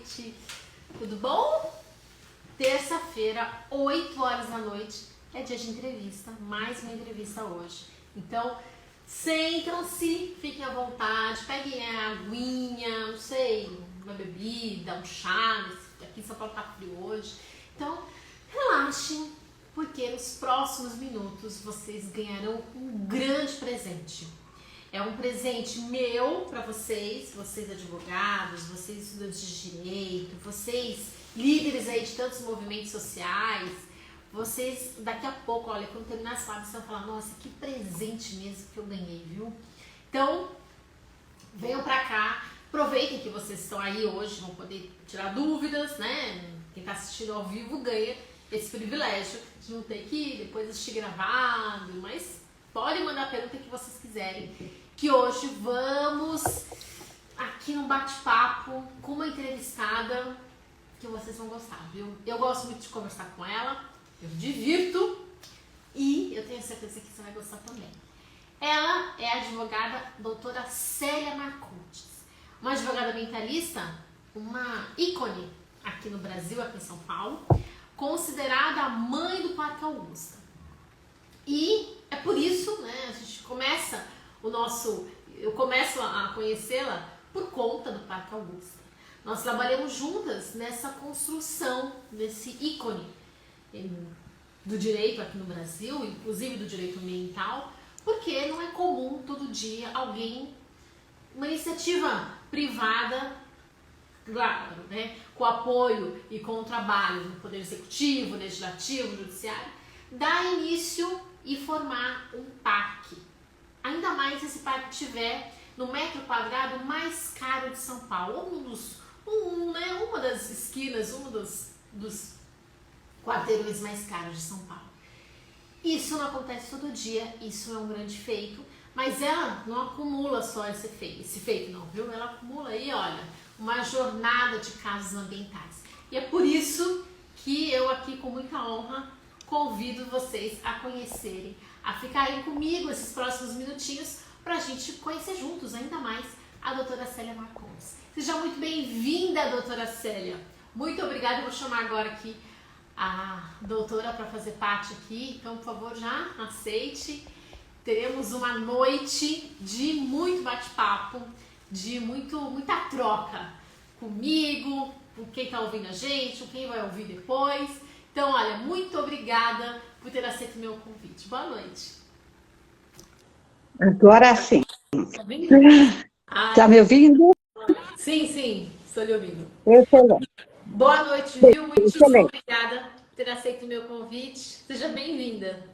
noite. Tudo bom? Terça-feira, 8 horas da noite, é dia de entrevista, mais uma entrevista hoje. Então, sentam-se, fiquem à vontade, peguem a aguinha, não sei, uma bebida, um chá, aqui em São Paulo tá frio hoje. Então, relaxem, porque nos próximos minutos vocês ganharão um grande presente. É um presente meu para vocês, vocês advogados, vocês estudantes de direito, vocês líderes aí de tantos movimentos sociais, vocês daqui a pouco, olha, quando terminar essa live, vocês vão falar, nossa, que presente mesmo que eu ganhei, viu? Então, venham pra cá, aproveitem que vocês estão aí hoje, vão poder tirar dúvidas, né? Quem tá assistindo ao vivo ganha esse privilégio de não ter que depois assistir gravado, mas podem mandar a pergunta que vocês quiserem, que hoje vamos aqui num bate-papo com uma entrevistada que vocês vão gostar, viu? Eu gosto muito de conversar com ela, eu divirto e eu tenho certeza que você vai gostar também. Ela é a advogada doutora Célia Marcondes, uma advogada ambientalista, uma ícone aqui no Brasil, aqui em São Paulo, considerada a mãe do Parque Augusta. E é por isso, né, a gente começa eu começo a conhecê-la por conta do Parque Augusta. Nós trabalhamos juntas nessa construção desse ícone do direito aqui no Brasil, inclusive do direito ambiental, porque não é comum todo dia uma iniciativa privada, claro, né, com apoio e com o trabalho do Poder Executivo, Legislativo, Judiciário, dar início e formar um parque. Ainda mais se esse parque estiver no metro quadrado mais caro de São Paulo, uma das esquinas, dos quarteirões mais caros de São Paulo. Isso não acontece todo dia, isso é um grande feito, mas ela não acumula só esse feito não, viu? Ela acumula aí, olha, uma jornada de casos ambientais. E é por isso que eu aqui, com muita honra, convido vocês a conhecerem, a ficarem comigo esses próximos minutinhos para a gente conhecer juntos ainda mais a doutora Célia Marcondes. Seja muito bem-vinda, doutora Célia. Muito obrigada, eu vou chamar agora aqui a doutora para fazer parte aqui, então, por favor, já aceite. Teremos uma noite de muito bate-papo, de muita troca comigo, com quem está ouvindo a gente, com quem vai ouvir depois. Então, olha, muito obrigada por ter aceito o meu convite. Boa noite. Agora sim. Tá ouvindo? Tá me ouvindo? Sim, estou lhe ouvindo. Excelente. Boa noite, viu? Muitíssimo Excelente. obrigada por ter aceito o meu convite. Seja bem-vinda.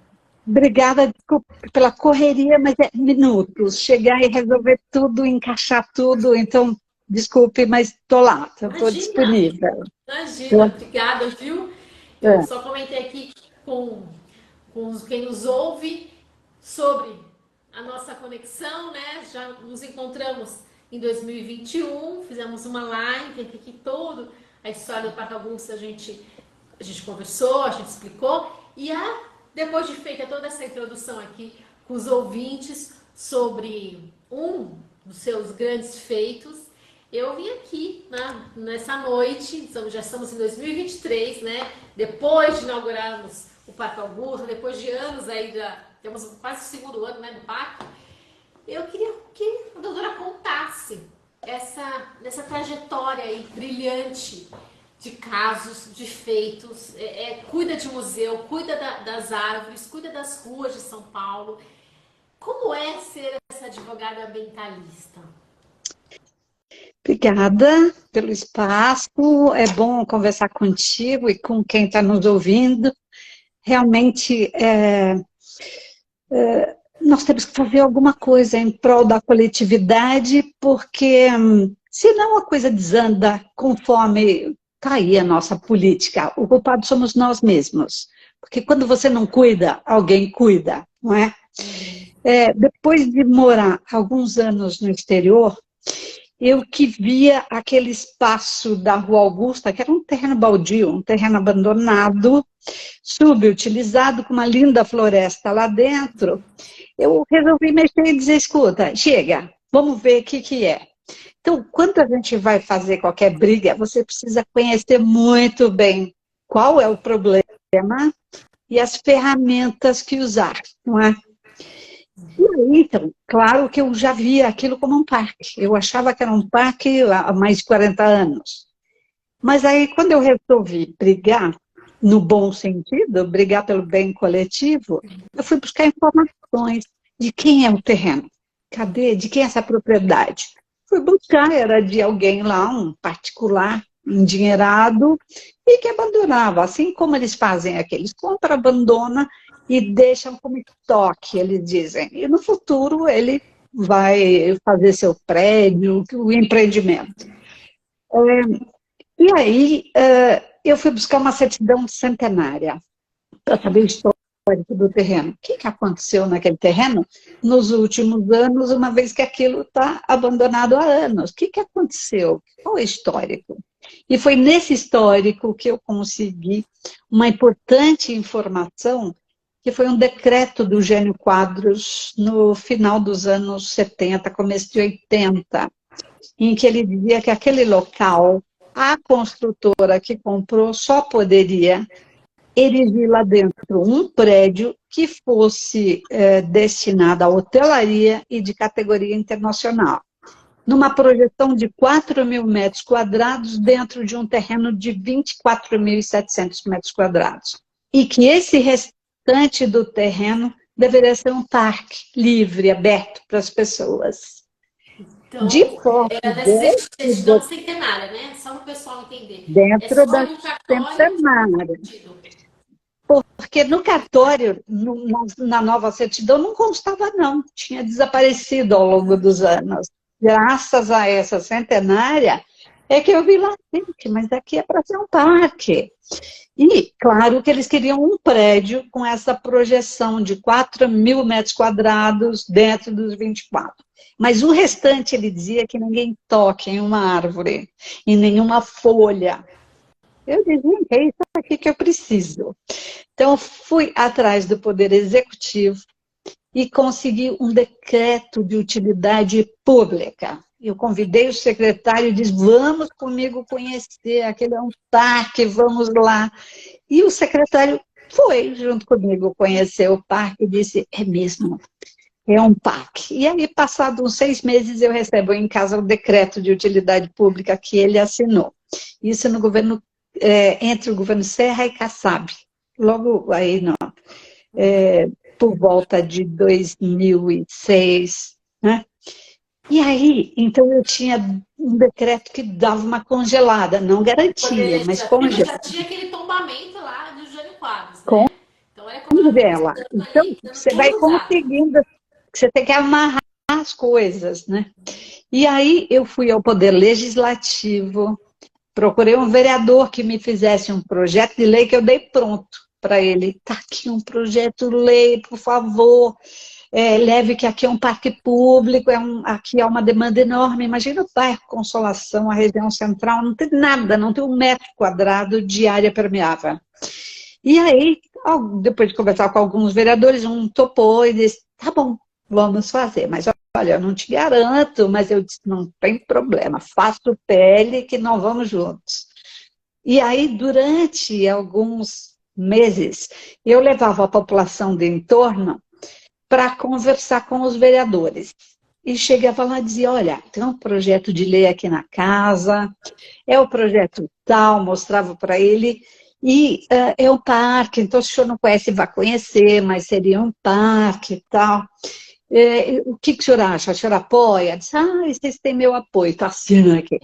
Obrigada, desculpa pela correria, mas é minutos. Chegar e resolver tudo, encaixar tudo. Então, desculpe, mas estou lá, estou disponível. Imagina, obrigada, viu? Eu só comentei aqui com quem nos ouve sobre a nossa conexão, né? Já nos encontramos em 2021, fizemos uma live aqui toda a história do Parque Augusta, a gente conversou, a gente explicou, e depois de feita toda essa introdução aqui com os ouvintes sobre um dos seus grandes feitos, eu vim aqui, né, nessa noite, já estamos em 2023, né? Depois de inaugurarmos o Parque Augusta, depois de anos aí, já temos quase o segundo ano, né, do parque, eu queria que a doutora contasse nessa trajetória aí brilhante de casos, de feitos, cuida de museu, cuida das árvores, cuida das ruas de São Paulo. Como é ser essa advogada ambientalista? Obrigada pelo espaço, é bom conversar contigo e com quem está nos ouvindo. Realmente, nós temos que fazer alguma coisa em prol da coletividade, porque senão a coisa desanda conforme está aí a nossa política. O culpado somos nós mesmos, porque quando você não cuida, alguém cuida, não é? Depois de morar alguns anos no exterior, eu que via aquele espaço da Rua Augusta, que era um terreno baldio, um terreno abandonado, subutilizado, com uma linda floresta lá dentro, eu resolvi mexer e dizer, escuta, chega, vamos ver o que é. Então, quando a gente vai fazer qualquer briga, você precisa conhecer muito bem qual é o problema e as ferramentas que usar, não é? E aí, então, claro que eu já via aquilo como um parque. Eu achava que era um parque há mais de 40 anos. Mas aí, quando eu resolvi brigar, no bom sentido, brigar pelo bem coletivo, eu fui buscar informações de quem é o terreno. Cadê? De quem é essa propriedade? Fui buscar, era de alguém lá, um particular, endinheirado, e que abandonava. Assim como eles fazem aqui, eles compram, abandonam e deixam como estoque, eles dizem. E no futuro ele vai fazer seu prédio, o empreendimento. E aí eu fui buscar uma certidão centenária para saber o histórico do terreno. O que aconteceu naquele terreno nos últimos anos, uma vez que aquilo está abandonado há anos? O que aconteceu? Qual é o histórico? E foi nesse histórico que eu consegui uma importante informação, que foi um decreto do Gênio Quadros no final dos anos 70, começo de 80, em que ele dizia que aquele local, a construtora que comprou só poderia erigir lá dentro um prédio que fosse destinado à hotelaria e de categoria internacional, numa projeção de 4.000 metros quadrados dentro de um terreno de 24.700 metros quadrados. E que esse restante do terreno deveria ser um parque livre, aberto para as pessoas. Então, De posse nessa certidão centenária, né? Só para o pessoal entender. É dentro só da no cartório centenária. Porque no cartório, na nova certidão, não constava, não. Tinha desaparecido ao longo dos anos. Graças a essa centenária, é que eu vi lá, gente, mas aqui é para ser um parque. E, claro, que eles queriam um prédio com essa projeção de 4.000 metros quadrados dentro dos 24. Mas o restante, ele dizia que ninguém toque em uma árvore, em nenhuma folha. Eu dizia, é isso aqui que eu preciso. Então, fui atrás do Poder Executivo e consegui um decreto de utilidade pública. Eu convidei o secretário e disse, vamos comigo conhecer, aquele é um parque, vamos lá. E o secretário foi junto comigo conhecer o parque e disse, é mesmo, é um parque. E aí, passados uns 6 meses, eu recebo em casa o decreto de utilidade pública que ele assinou. Isso no governo, entre o governo Serra e Kassab. Logo aí, não, por volta de 2006, né? E aí, então eu tinha um decreto que dava uma congelada, não garantia, mas congelada. Já tinha aquele tombamento lá do Jânio Quadros, né? Com Então era como dela. Então, você vai conseguindo, você tem que amarrar as coisas, né? E aí eu fui ao Poder Legislativo, procurei um vereador que me fizesse um projeto de lei que eu dei pronto para ele. Está aqui um projeto de lei, por favor, leve que aqui é um parque público, aqui há uma demanda enorme. Imagina o bairro Consolação, a região central, não tem nada, não tem 1 metro quadrado de área permeável. E aí, depois de conversar com alguns vereadores, um topou e disse, tá bom, vamos fazer. Mas olha, eu não te garanto, mas eu disse, não tem problema, faço pele que nós vamos juntos. E aí, durante alguns meses, eu levava a população do entorno para conversar com os vereadores. E chegava lá e dizia, olha, tem um projeto de lei aqui na casa, é o projeto tal, mostrava para ele, e é um parque, então se o senhor não conhece, vá conhecer, mas seria um parque e tal. O que o senhor acha? O senhor apoia? Disse, vocês têm meu apoio, então assina aqui.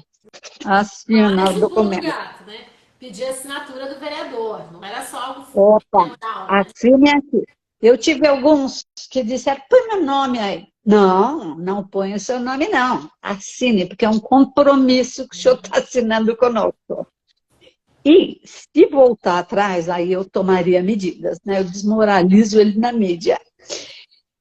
Assina o documento. Gato, né? Pedir a assinatura do vereador, não era só algo fundamental. Né? Assine aqui. Eu tive alguns que disseram, põe meu nome aí. Não, não põe o seu nome, não. Assine, porque é um compromisso que o senhor está assinando conosco. E, se voltar atrás, aí eu tomaria medidas, né? Eu desmoralizo ele na mídia.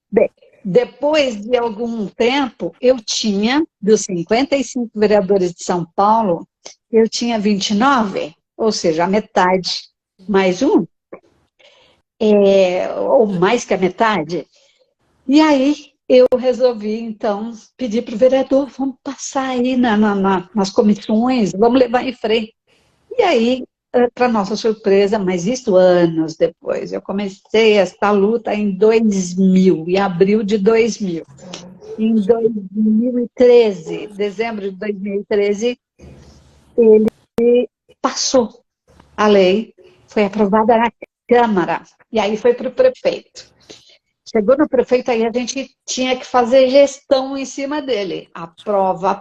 Bem, depois de algum tempo, eu tinha, dos 55 vereadores de São Paulo, eu tinha 29, ou seja, a metade, mais um, ou mais que a metade. E aí, eu resolvi, então, pedir para o vereador, vamos passar aí nas comissões, vamos levar em frente. E aí, para nossa surpresa, mas isso anos depois, eu comecei esta luta em 2000, em abril de 2000. Em 2013, dezembro de 2013, passou a lei, foi aprovada na Câmara, e aí foi para o prefeito. Chegou no prefeito, aí a gente tinha que fazer gestão em cima dele. Aprova,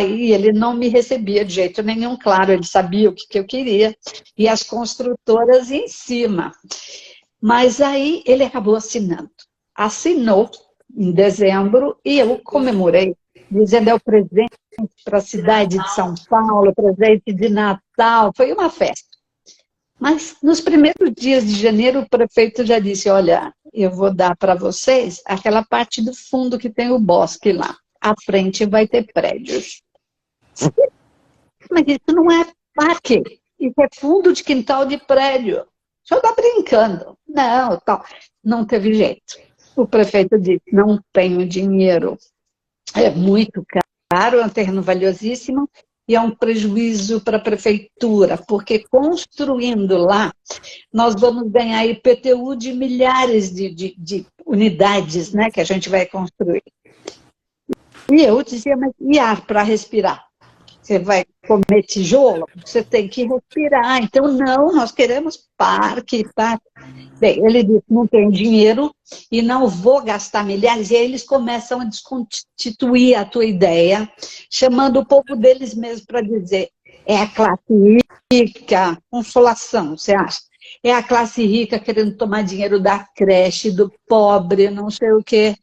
e ele não me recebia de jeito nenhum, claro, ele sabia o que eu queria, e as construtoras em cima. Mas aí ele acabou assinando. Assinou em dezembro, e eu comemorei, dizendo é o presente para a cidade de São Paulo, presente de Natal, foi uma festa. Mas nos primeiros dias de janeiro, o prefeito já disse, olha, eu vou dar para vocês aquela parte do fundo que tem o bosque lá. À frente vai ter prédios. Mas isso não é parque, isso é fundo de quintal de prédio. O senhor está brincando. Não, tal. Não teve jeito. O prefeito disse, não tenho dinheiro. É muito caro, é um terreno valiosíssimo, e é um prejuízo para a prefeitura, porque construindo lá, nós vamos ganhar IPTU de milhares de unidades, né, que a gente vai construir. E eu dizia, mas e ar para respirar? Você vai comer tijolo? Você tem que respirar. Então, não, nós queremos parque, parque. Bem, ele disse, não tenho dinheiro e não vou gastar milhares. E aí eles começam a desconstituir a tua ideia, chamando o povo deles mesmos para dizer, é a classe rica, consolação, você acha? É a classe rica querendo tomar dinheiro da creche, do pobre, não sei o quê.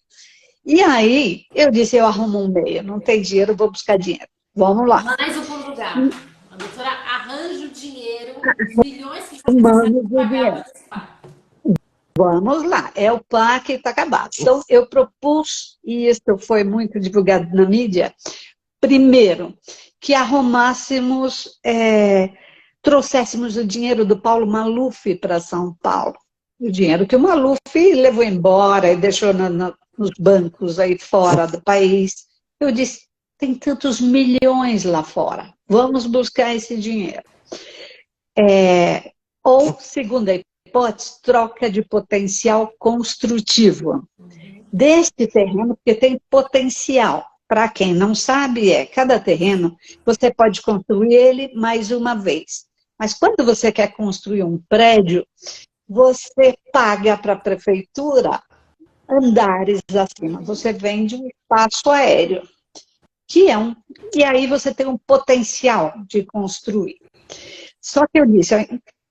E aí, eu disse, eu arrumo um meio, não tem dinheiro, vou buscar dinheiro. Vamos lá. Mais um pulo do gato. A doutora arranja o dinheiro, os milhões que você precisa pagar para esse parque. Vamos lá, é o parque está acabado. Então, eu propus, e isso foi muito divulgado na mídia, primeiro, que arrumássemos, trouxéssemos o dinheiro do Paulo Maluf para São Paulo. O dinheiro que o Maluf levou embora e deixou nos bancos aí fora do país. Eu disse, tem tantos milhões lá fora, vamos buscar esse dinheiro. Ou, segunda hipótese, troca de potencial construtivo deste terreno, porque tem potencial. Para quem não sabe, cada terreno, você pode construir ele mais uma vez. Mas quando você quer construir um prédio, você paga para a prefeitura andares acima. Você vende um espaço aéreo. E aí você tem um potencial de construir. Só que eu disse,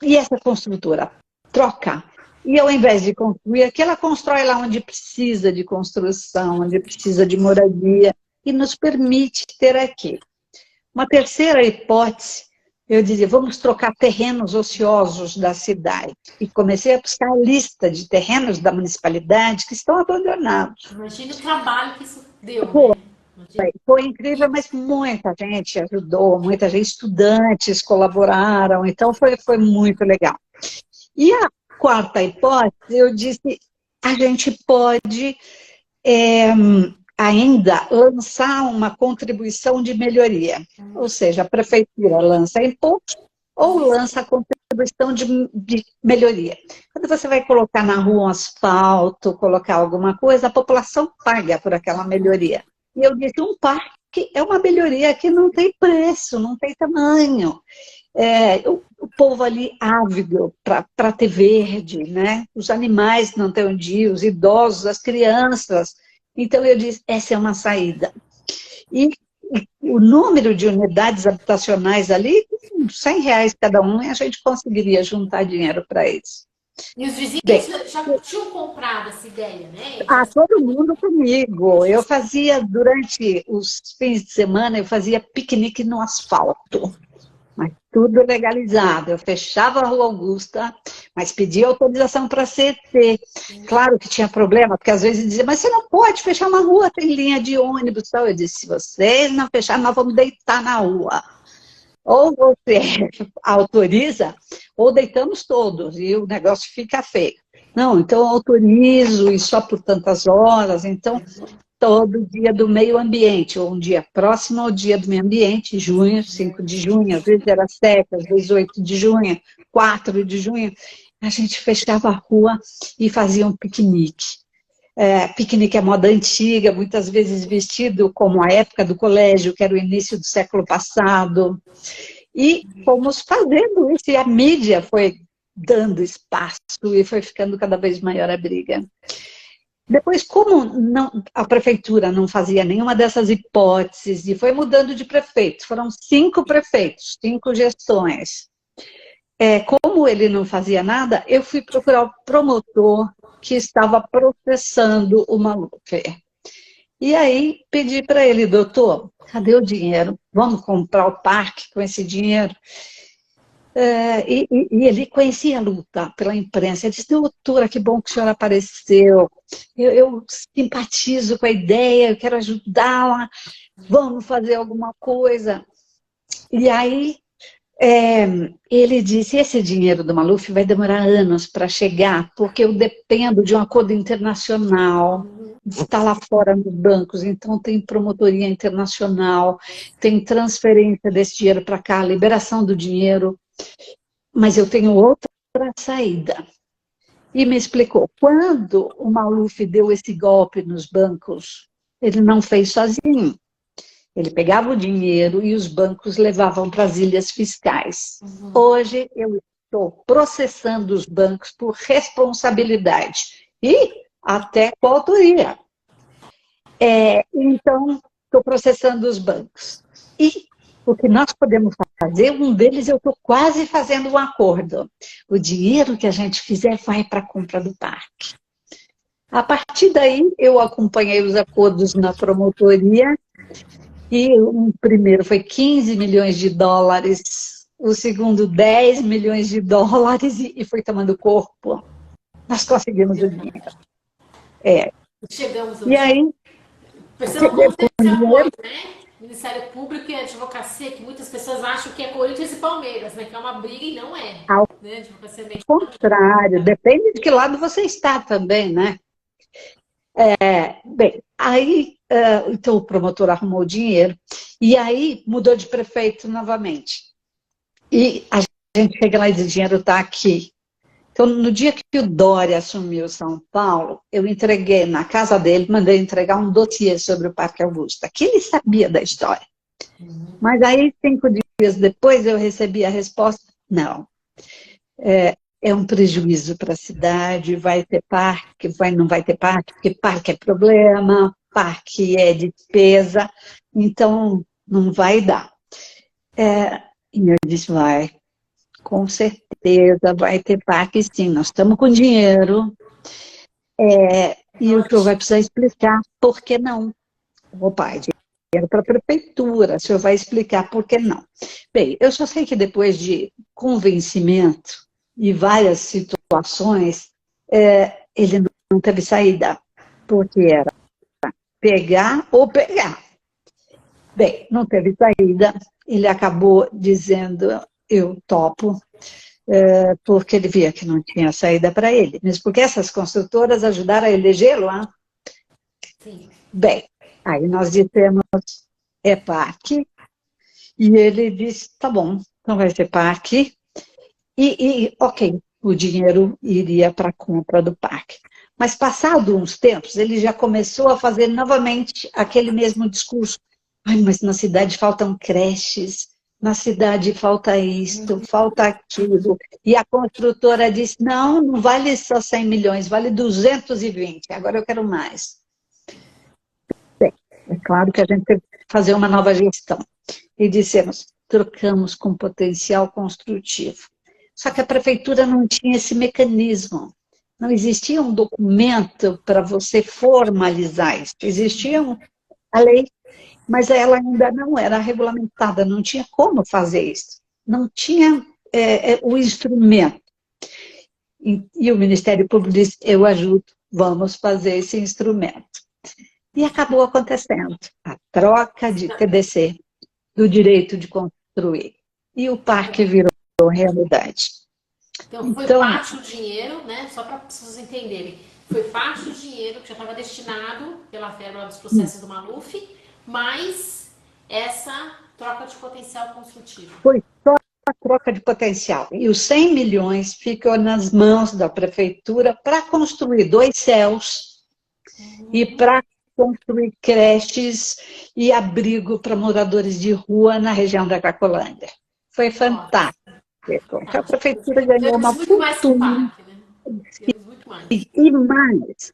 e essa construtora troca? E ao invés de construir aqui, ela constrói lá onde precisa de construção, onde precisa de moradia, e nos permite ter aqui. Uma terceira hipótese, eu dizia, vamos trocar terrenos ociosos da cidade. E comecei a buscar a lista de terrenos da municipalidade que estão abandonados. Imagina o trabalho que isso deu, né? Foi incrível, mas muita gente ajudou, muita gente, estudantes colaboraram, então foi muito legal. E a quarta hipótese, eu disse, a gente pode ainda lançar uma contribuição de melhoria, ou seja, a prefeitura lança imposto ou lança a contribuição de melhoria. Quando você vai colocar na rua um asfalto, colocar alguma coisa, a população paga por aquela melhoria. E eu disse, um parque é uma melhoria que não tem preço, não tem tamanho. O povo ali ávido para ter verde, né? Os animais não têm onde ir, os idosos, as crianças. Então eu disse, essa é uma saída. E o número de unidades habitacionais ali, R$100 cada um, a gente conseguiria juntar dinheiro para isso. E os vizinhos já tinham comprado essa ideia, né? Todo mundo comigo. Eu fazia, durante os fins de semana, eu fazia piquenique no asfalto. Mas tudo legalizado. Eu fechava a Rua Augusta, mas pedia autorização para a CET. Claro que tinha problema, porque às vezes dizia, mas você não pode fechar uma rua, tem linha de ônibus. Então eu disse, se vocês não fecharem, nós vamos deitar na rua. Ou você autoriza, ou deitamos todos e o negócio fica feio. Não, então eu autorizo e só por tantas horas, então todo dia do meio ambiente, ou um dia próximo ao dia do meio ambiente, junho, 5 de junho, às vezes era 7, às vezes 8 de junho, 4 de junho, a gente fechava a rua e fazia um piquenique. Piquenique é moda antiga, muitas vezes vestido como a época do colégio, que era o início do século passado. E fomos fazendo isso, e a mídia foi dando espaço e foi ficando cada vez maior a briga. Depois, como a prefeitura não fazia nenhuma dessas hipóteses, e foi mudando de prefeito, foram 5 prefeitos, 5 gestões. Como ele não fazia nada, eu fui procurar o promotor que estava processando o Maluf. E aí pedi para ele, doutor, cadê o dinheiro? Vamos comprar o parque com esse dinheiro? E ele conhecia a luta pela imprensa. Ele disse, doutora, que bom que o senhor apareceu. Eu simpatizo com a ideia, eu quero ajudá-la. Vamos fazer alguma coisa. E aí ele disse, esse dinheiro do Maluf vai demorar anos para chegar, porque eu dependo de um acordo internacional. Está lá fora nos bancos, então tem promotoria internacional, tem transferência desse dinheiro para cá, liberação do dinheiro. Mas eu tenho outra saída. E me explicou, quando o Maluf deu esse golpe nos bancos, ele não fez sozinho. Ele pegava o dinheiro e os bancos levavam para as ilhas fiscais. Hoje eu estou processando os bancos por responsabilidade e até coautoria. Então, estou processando os bancos. E o que nós podemos fazer, um deles eu estou quase fazendo um acordo. O dinheiro que a gente fizer vai para a compra do parque. A partir daí, eu acompanhei os acordos na promotoria e o primeiro foi 15 milhões de dólares, o segundo 10 milhões de dólares e foi tomando corpo. Nós conseguimos o dinheiro. Chegamos e aí, precisamos conscientizar muito, né? Ministério Público e advocacia, que muitas pessoas acham que é Corinthians e Palmeiras, né? Que é uma briga e não é. Ao né? Advocacia é contrário, depende de que lado você está também, né? Bem, aí, então o promotor arrumou o dinheiro, e aí mudou de prefeito novamente. E a gente chega lá e diz, o dinheiro está aqui. Então, no dia que o Dória assumiu São Paulo, eu entreguei na casa dele, mandei entregar um dossiê sobre o Parque Augusta, que ele sabia da história. Mas aí, 5 dias depois, eu recebi a resposta, não. É um prejuízo para a cidade, vai ter parque, não vai ter parque, porque parque é problema, parque é despesa, então não vai dar. E eu disse, vai, com certeza vai ter parque sim, nós estamos com dinheiro, e o senhor vai precisar explicar por que não. O pai, dinheiro para a prefeitura, o senhor vai explicar por que não. Bem, eu só sei que depois de convencimento e várias situações, ele não teve saída, porque era pegar ou pegar. Bem, não teve saída, ele acabou dizendo, eu topo, porque ele via que não tinha saída para ele. Mas porque essas construtoras ajudaram a elegê-lo, Sim. Bem, aí nós dissemos, parque, e ele disse, tá bom, então vai ser parque, ok, o dinheiro iria para a compra do parque. Mas passado uns tempos, ele já começou a fazer novamente aquele mesmo discurso. Ai, mas na cidade faltam creches, na cidade falta isto, falta aquilo. E a construtora disse, não vale só 100 milhões, vale 220, agora eu quero mais. Bem, é claro que a gente teve que fazer uma nova gestão. E dissemos, trocamos com potencial construtivo. Só que a prefeitura não tinha esse mecanismo. Não existia um documento para você formalizar isso. Existia a lei, mas ela ainda não era regulamentada, não tinha como fazer isso. Não tinha o instrumento. E o Ministério Público disse, eu ajudo, vamos fazer esse instrumento. E acabou acontecendo a troca de TDC, do direito de construir. e o parque virou realidade. Então, foi parte do dinheiro, né? Só para vocês entenderem. Foi parte do dinheiro que já estava destinado pela verba dos processos do Maluf, mais essa troca de potencial construtivo. Foi só a troca de potencial. E os 100 milhões ficam nas mãos da prefeitura para construir 2 céus e para construir creches e abrigo para moradores de rua na região da Cracolândia. Foi fantástico. A prefeitura ganhou uma muito mais que o fortuna. parque, né? Muito mais. E mais,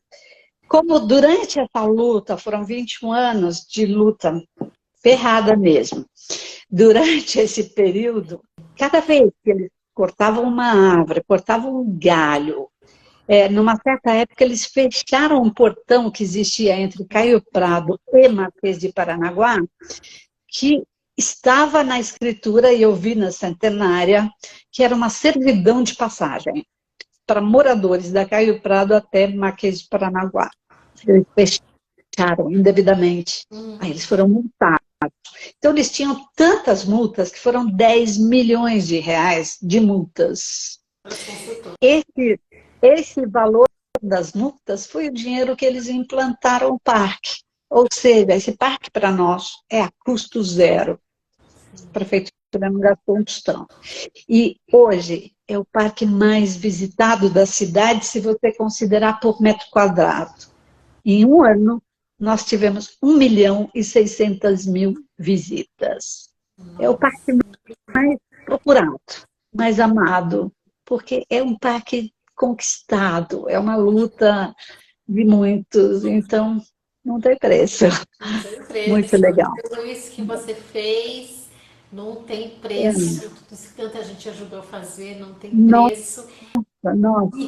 como durante essa luta, foram 21 anos de luta ferrada mesmo, durante esse período, cada vez que eles cortavam uma árvore, cortavam um galho, numa certa época eles fecharam um portão que existia entre Caio Prado e Marquês de Paranaguá, que estava na escritura, e eu vi na centenária, que era uma servidão de passagem para moradores da Caio Prado até Marquês de Paranaguá. Eles fecharam indevidamente. Aí eles foram multados. Então, eles tinham tantas multas que foram 10 milhões de reais de multas. Esse valor das multas foi o dinheiro que eles implantaram o parque. Ou seja, esse parque para nós é a custo zero. A prefeitura não gastou um tostão. E hoje é o parque mais visitado da cidade, se você considerar por metro quadrado. Em um ano, nós tivemos 1.600.000 visitas. É o parque mais procurado, mais amado, porque é um parque conquistado, é uma luta de muitos, então não tem preço. Não tem preço. Muito legal. Tudo isso que você fez não tem preço. Tudo isso que tanta gente ajudou a fazer não tem preço. Nossa,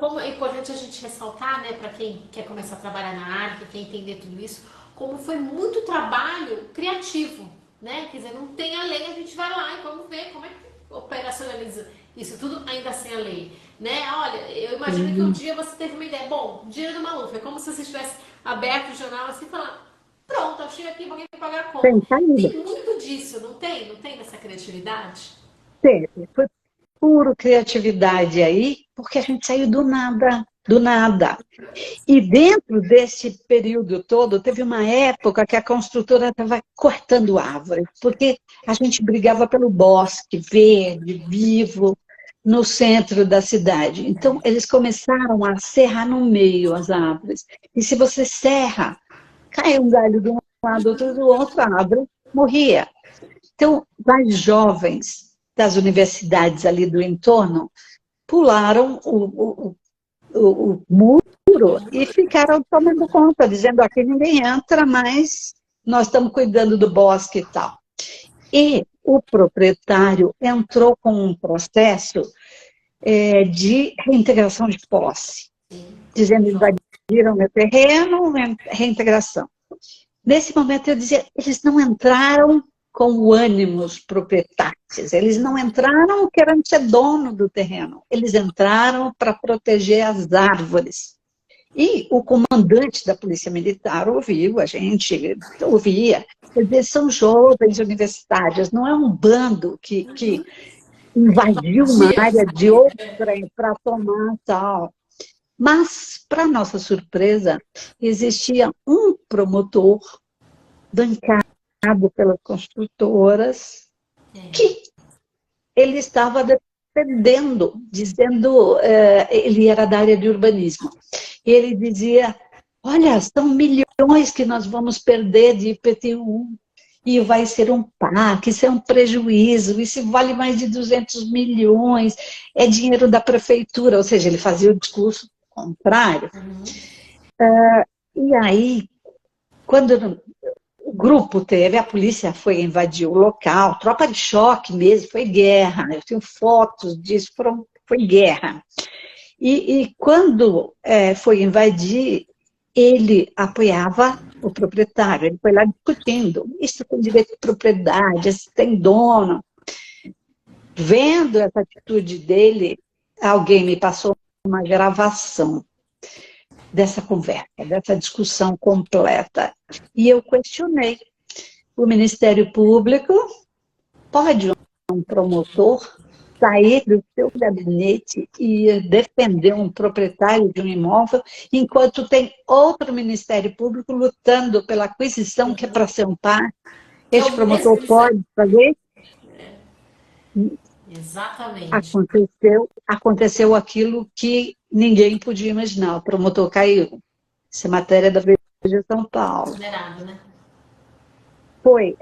Como é importante a gente ressaltar, né, para quem quer começar a trabalhar na área, que quer entender tudo isso, como foi muito trabalho criativo, né? Quer dizer, não tem a lei, a gente vai lá e vamos ver como é que operacionaliza isso tudo ainda sem a lei, né? Olha, eu imagino que um dia você teve uma ideia, bom, dinheiro do Maluf, é como se você tivesse aberto o jornal assim e falar, pronto, eu chego aqui, alguém vai pagar a conta. Tem muito disso, não tem? Não tem dessa criatividade? Teve, foi puro criatividade aí, porque a gente saiu do nada, do nada. E dentro desse período todo, teve uma época que a construtora estava cortando árvores, porque a gente brigava pelo bosque verde, vivo, no centro da cidade. Então, eles começaram a serrar no meio as árvores. E se você serra, cai um galho de um lado, outro do outro, a árvore morria. Então, vários jovens das universidades ali do entorno pularam o muro e ficaram tomando conta, dizendo aqui ninguém entra, mas nós estamos cuidando do bosque e tal. E o proprietário entrou com um processo de reintegração de posse, dizendo invadiram meu terreno, reintegração. Nesse momento eu dizia, eles não entraram com o ânimo proprietários, eles não entraram querendo ser dono do terreno, eles entraram para proteger as árvores. E o comandante da Polícia Militar ouviu, a gente ouvia, eles são jovens universitários, não é um bando que invadiu uma área de outra para tomar tal. Mas, para nossa surpresa, existia um promotor bancado pelas construtoras que ele estava defendendo, dizendo, ele era da área de urbanismo. Ele dizia, olha, são milhões que nós vamos perder de IPTU, e vai ser um parque, isso é um prejuízo, isso vale mais de 200 milhões, é dinheiro da prefeitura, ou seja, ele fazia o discurso contrário. E aí, quando o grupo teve, a polícia foi invadir o local, tropa de choque mesmo, foi guerra, eu tenho fotos disso, foi guerra. E quando foi invadir, ele apoiava o proprietário, ele foi lá discutindo, isso tem direito de propriedade, isso tem dono. Vendo essa atitude dele, alguém me passou uma gravação dessa conversa, dessa discussão completa. E eu questionei. O Ministério Público pode um promotor sair do seu gabinete e ir defender um proprietário de um imóvel, enquanto tem outro Ministério Público lutando pela aquisição que é para ser um par. Que é Esse o promotor mesmo. pode fazer? Exatamente. Aconteceu aquilo que ninguém podia imaginar. O promotor caiu. Essa é matéria da Veja de São Paulo. Considerado, né? Foi,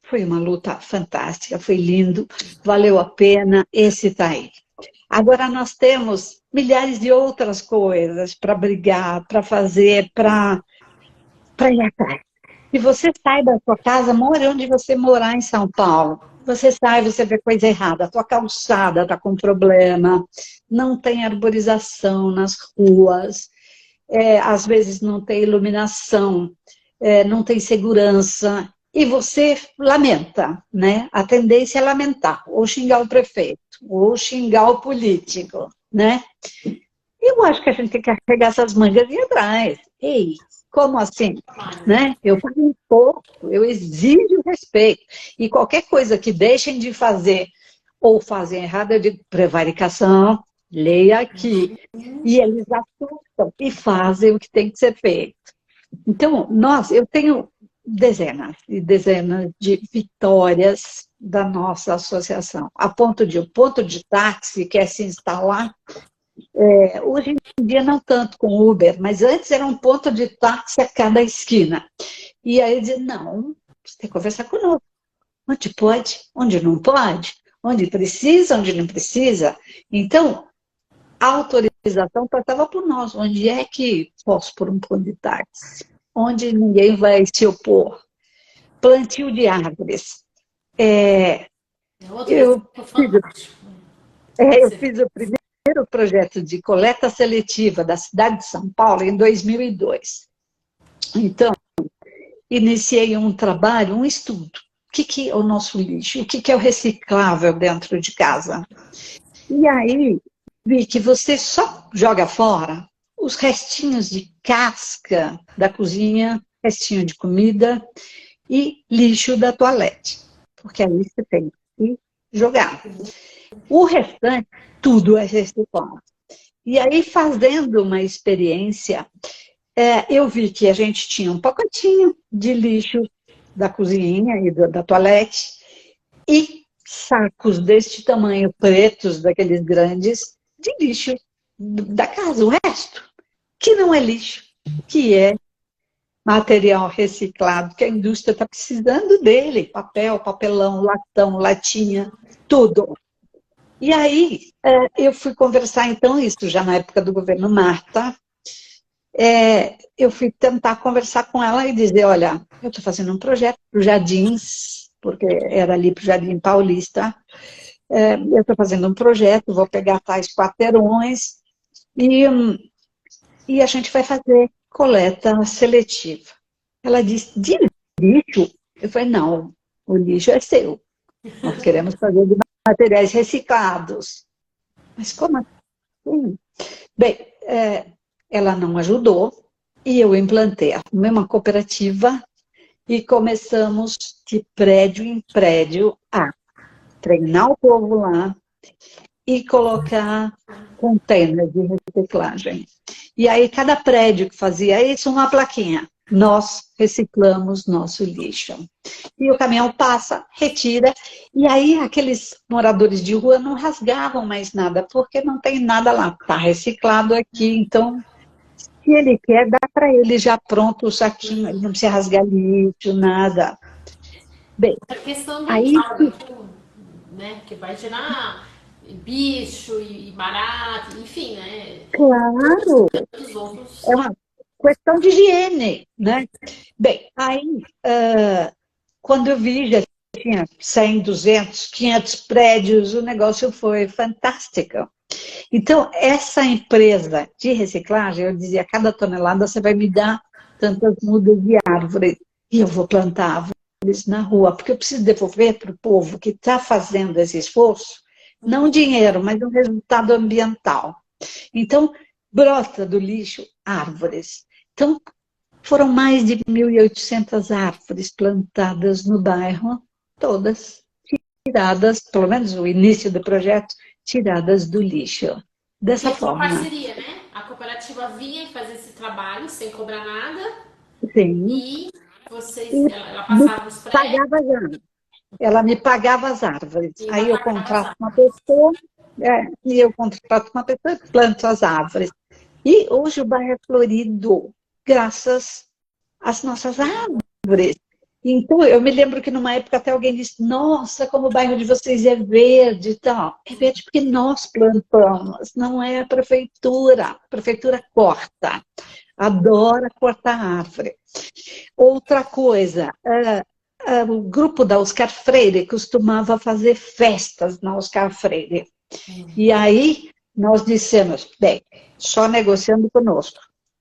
foi uma luta fantástica, foi lindo, valeu a pena, esse está aí. Agora nós temos milhares de outras coisas para brigar, para fazer, para ir atrás. Se você sai da sua casa, mora onde você morar em São Paulo, você sai, você vê coisa errada, a tua calçada está com problema, não tem arborização nas ruas, às vezes não tem iluminação, não tem segurança, e você lamenta, né? A tendência é lamentar, ou xingar o prefeito, ou xingar o político, né? Eu acho que a gente tem que carregar essas mangas e ir atrás. Ei, como assim? Né? Eu pago um pouco, eu exijo respeito. E qualquer coisa que deixem de fazer ou fazem errado, eu digo prevaricação, leia aqui. E eles assustam e fazem o que tem que ser feito. Então, eu tenho dezenas e dezenas de vitórias da nossa associação, a ponto de o ponto de táxi quer se instalar. Hoje em dia não tanto com Uber, mas antes era um ponto de táxi a cada esquina. E aí dizia, não, você tem que conversar conosco. Onde pode, onde não pode, onde precisa, onde não precisa. Então, a autorização passava por nós. Onde é que posso pôr um ponto de táxi? Onde ninguém vai se opor? Plantio de árvores. Eu fiz o primeiro projeto de coleta seletiva da cidade de São Paulo em 2002. Então, iniciei um trabalho, um estudo. O que é o nosso lixo? O que é o reciclável dentro de casa? E aí, vi que você só joga fora os restinhos de casca da cozinha, restinho de comida e lixo da toalete. Porque aí você tem que jogar. O restante, tudo é reciclável. E aí, fazendo uma experiência, eu vi que a gente tinha um pacotinho de lixo da cozinha e da toalete e sacos deste tamanho, pretos, daqueles grandes, de lixo da casa, o resto, que não é lixo, que é material reciclado, que a indústria está precisando dele, papel, papelão, latão, latinha, tudo. E aí, eu fui conversar, então, isso já na época do governo Marta, eu fui tentar conversar com ela e dizer, olha, eu estou fazendo um projeto para os Jardins, porque era ali para o Jardim Paulista, eu estou fazendo um projeto, vou pegar tais quarteirões e a gente vai fazer coleta seletiva. Ela disse, de lixo? Eu falei, não, o lixo é seu. Nós queremos fazer de materiais reciclados. Mas como assim? Bem, ela não ajudou e eu implantei uma cooperativa e começamos de prédio em prédio a treinar o povo lá e colocar containers de reciclagem. E aí cada prédio que fazia isso, uma plaquinha. Nós reciclamos nosso lixo. E o caminhão passa, retira, e aí aqueles moradores de rua não rasgavam mais nada, porque não tem nada lá, está reciclado aqui, então, se ele quer, dá para ele já pronto o saquinho, ele não precisa rasgar lixo, nada. Bem, a questão aí... né, que vai gerar bicho e barato, enfim, né? Claro! É uma questão de higiene, né? Bem, aí, quando eu vi, já tinha 100, 200, 500 prédios, o negócio foi fantástico. Então, essa empresa de reciclagem, eu dizia, cada tonelada você vai me dar tantas mudas de árvore, e eu vou plantar árvores na rua, porque eu preciso devolver para o povo que está fazendo esse esforço, não dinheiro, mas um resultado ambiental. Então, brota do lixo árvores. Então, foram mais de 1.800 árvores plantadas no bairro, todas tiradas, pelo menos o início do projeto, tiradas do lixo. Dessa E tinha uma forma. parceria, né? A cooperativa vinha e fazia esse trabalho sem cobrar nada Sim. e vocês, E ela me passava os pré pagava já. Ela me pagava as árvores. e ainda Aí eu pagava as contrato uma árvores. pessoa, e eu contrato uma pessoa e planto as árvores. E hoje o bairro é florido, graças às nossas árvores. Então, eu me lembro que numa época até alguém disse, nossa, como o bairro de vocês é verde e tal. É verde porque nós plantamos, não é a prefeitura. A prefeitura corta, adora cortar árvore. Outra coisa, o grupo da Oscar Freire costumava fazer festas na Oscar Freire. E aí nós dissemos, bem, só negociando conosco.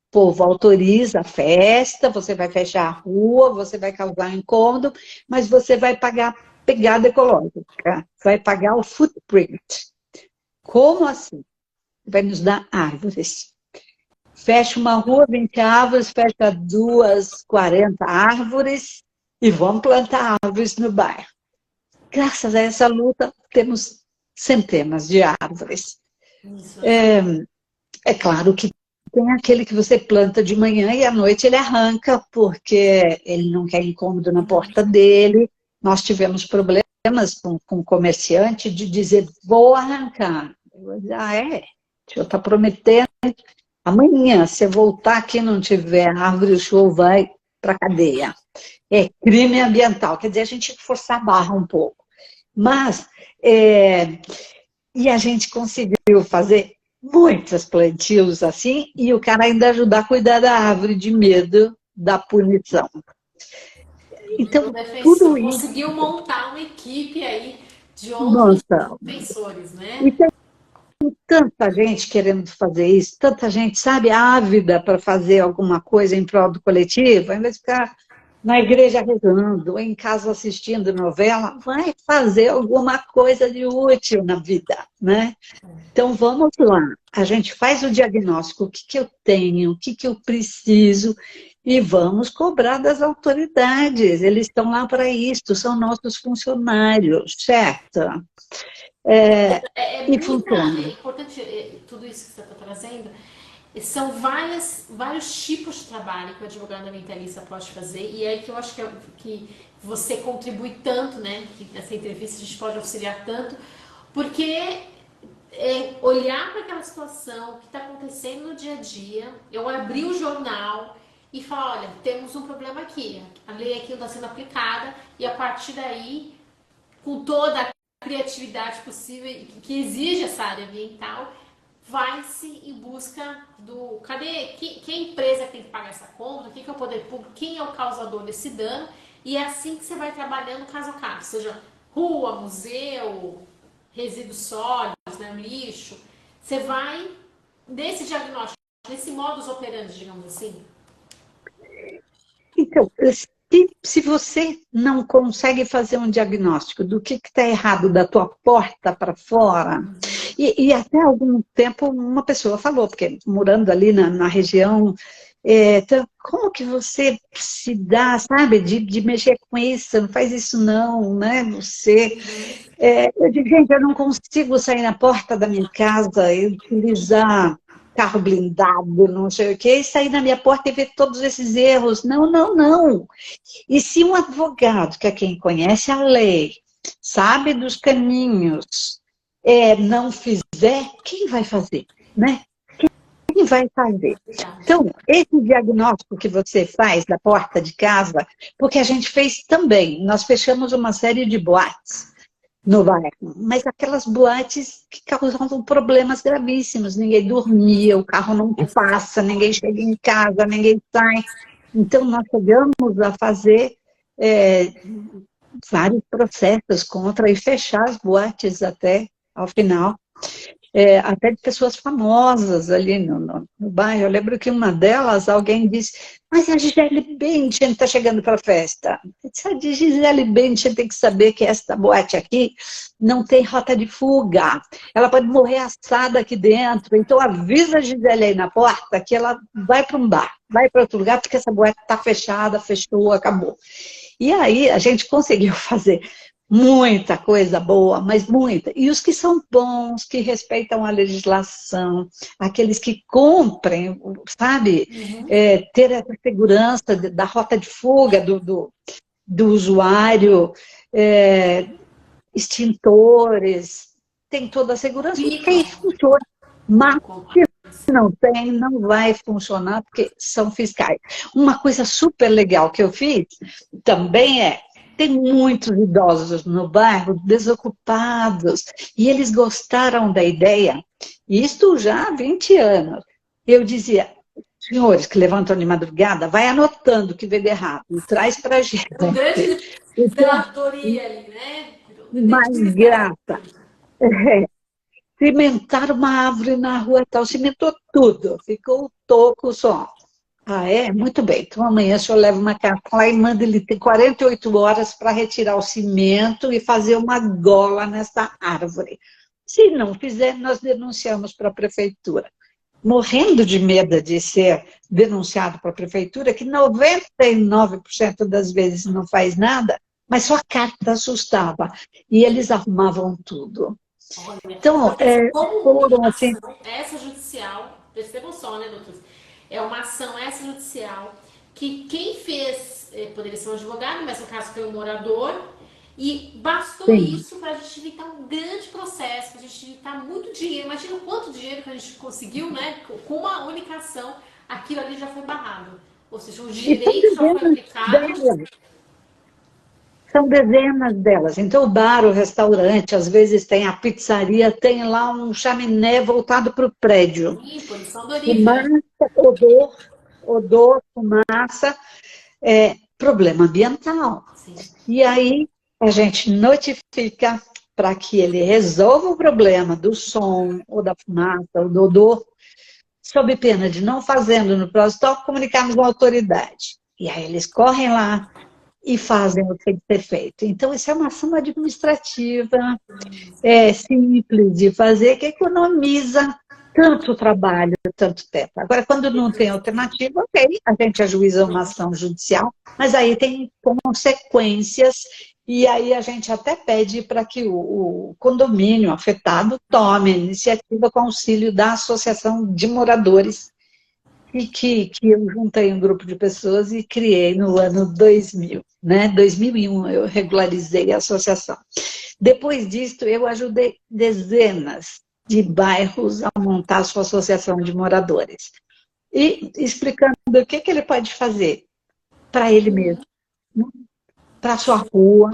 O povo autoriza a festa, você vai fechar a rua, você vai causar incômodo, mas você vai pagar a pegada ecológica, vai pagar o footprint. Como assim? Vai nos dar árvores. Fecha uma rua, 20 árvores, fecha 2, 40 árvores e vamos plantar árvores no bairro. Graças a essa luta, temos centenas de árvores. Isso, É claro que tem aquele que você planta de manhã e à noite ele arranca, porque ele não quer incômodo na porta dele. Nós tivemos problemas com o comerciante de dizer, vou arrancar. Eu disse, é? O senhor está prometendo. Amanhã, se eu voltar aqui e não tiver árvore, o senhor vai para a cadeia. É crime ambiental. Quer dizer, a gente tinha que forçar a barra um pouco. Mas, e a gente conseguiu fazer muitos plantios assim, e o cara ainda ajudar a cuidar da árvore de medo da punição. Então, tudo isso... conseguiu montar uma equipe aí de outros Nossa, defensores, e né? tem tanta gente querendo fazer isso, tanta gente, sabe, ávida para fazer alguma coisa em prol do coletivo, ao invés de ficar na igreja rezando, ou em casa assistindo novela, vai fazer alguma coisa de útil na vida, né? Então, vamos lá. A gente faz o diagnóstico, o que eu tenho, o que eu preciso, e vamos cobrar das autoridades. Eles estão lá para isso, são nossos funcionários, certo? E É funciona. importante tudo isso que você está trazendo. São vários tipos de trabalho que o advogado ambientalista pode fazer, e é aí que eu acho que você contribui tanto, né? Que nessa entrevista a gente pode auxiliar tanto, porque olhar para aquela situação que está acontecendo no dia a dia, eu abrir o jornal e falar, olha, temos um problema aqui, a lei aqui não está sendo aplicada, e a partir daí, com toda a criatividade possível que exige essa área ambiental, vai-se em busca do... Cadê? Que é a empresa que tem que pagar essa conta? Quem que é o poder público? Quem é o causador desse dano? E é assim que você vai trabalhando caso a caso, seja rua, museu, resíduos sólidos, né, lixo. Você vai nesse diagnóstico, nesse modus operandi, digamos assim. Então, se você não consegue fazer um diagnóstico do que está errado da tua porta para fora, e até algum tempo uma pessoa falou, porque morando ali na região, então, como que você se dá, sabe, de mexer com isso? Não faz isso não, né? Você... eu digo, gente, eu não consigo sair na porta da minha casa e utilizar carro blindado, não sei o quê, e sair na minha porta e ver todos esses erros. Não, não, não. E se um advogado, que é quem conhece a lei, sabe dos caminhos, não fizer, quem vai fazer, né? Quem vai fazer? Então, esse diagnóstico que você faz da porta de casa, porque a gente fez também, nós fechamos uma série de boates no bairro, mas aquelas boates que causavam problemas gravíssimos, ninguém dormia, o carro não passa, ninguém chega em casa, ninguém sai. Então, nós chegamos a fazer vários processos contra e fechar as boates até ao final. Até de pessoas famosas ali no bairro. Eu lembro que uma delas, alguém disse, mas a Gisele Bündchen está chegando para a festa. Eu disse, a Gisele Bündchen tem que saber que esta boate aqui não tem rota de fuga. Ela pode morrer assada aqui dentro. Então avisa a Gisele aí na porta que ela vai para um bar, vai para outro lugar, porque essa boate está fechada, fechou, acabou. E aí a gente conseguiu fazer muita coisa boa, mas muita. E os que são bons, que respeitam a legislação, aqueles que cumprem, sabe, ter essa segurança da rota de fuga do usuário, extintores, tem toda a segurança, porque aí funciona. Mas se não tem, não vai funcionar, porque são fiscais. Uma coisa super legal que eu fiz também tem muitos idosos no bairro desocupados, e eles gostaram da ideia, isto já há 20 anos. Eu dizia, senhores que levantam de madrugada, vai anotando o que vê de errado e traz para a gente. O grande zeladoria ali, né? Mais graça. Cimentar uma árvore na rua tal, cimentou tudo, ficou o toco só. Ah, é? Muito bem. Então amanhã o senhor leva uma carta lá e manda ele ter 48 horas para retirar o cimento e fazer uma gola nessa árvore. Se não fizer, nós denunciamos para a prefeitura. Morrendo de medo de ser denunciado para a prefeitura, que 99% das vezes não faz nada, mas só a carta assustava. E eles arrumavam tudo. Então, como foram uma assim. ação extrajudicial, percebam só, né, doutor? É uma ação extrajudicial que quem fez poderia ser um advogado, mas no caso foi um morador, e bastou isso para a gente evitar um grande processo, para a gente evitar muito dinheiro. Imagina quanto dinheiro que a gente conseguiu, né? Com uma única ação, aquilo ali já foi barrado. Ou seja, o direito já foi aplicado. São dezenas delas. Então, o bar, o restaurante, às vezes tem a pizzaria, tem lá um chaminé voltado para o prédio. Sim, poluição odorífera. Fumaça, odor, fumaça, problema ambiental. Sim. E aí, a gente notifica para que ele resolva o problema do som, ou da fumaça, ou do odor, sob pena de não fazendo no próximo, comunicarmos à autoridade. E aí eles correm lá e fazem o que tem que ser feito. Então, isso é uma ação administrativa, simples de fazer, que economiza tanto trabalho, tanto tempo. Agora, quando não tem alternativa, ok, a gente ajuiza uma ação judicial, mas aí tem consequências, e aí a gente até pede para que o condomínio afetado tome a iniciativa com auxílio da Associação de Moradores, e que eu juntei um grupo de pessoas e criei no ano 2000, né? 2001 eu regularizei a associação. Depois disso, eu ajudei dezenas de bairros a montar a sua associação de moradores. E explicando o que ele pode fazer para ele mesmo, para a sua rua,